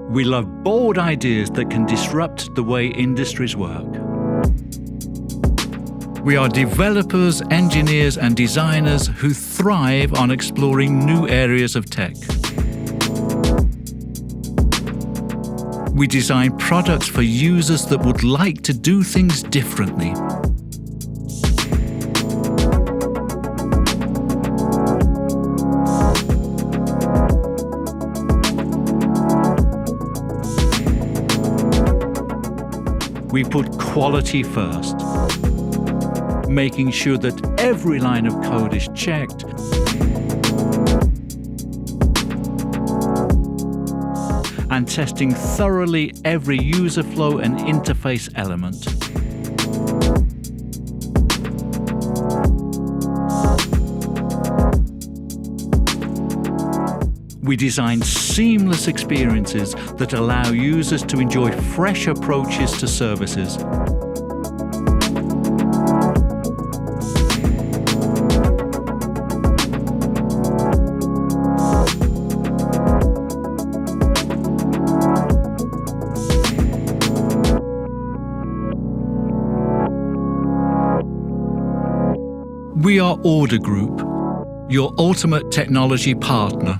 We love bold ideas that can disrupt the way industries work. We are developers, engineers, and designers who thrive on exploring new areas of tech. We design products for users that would like to do things differently. We put quality first, making sure that every line of code is checked and testing thoroughly every user flow and interface element. We design seamless experiences that allow users to enjoy fresh approaches to services. We are Order Group, your ultimate technology partner.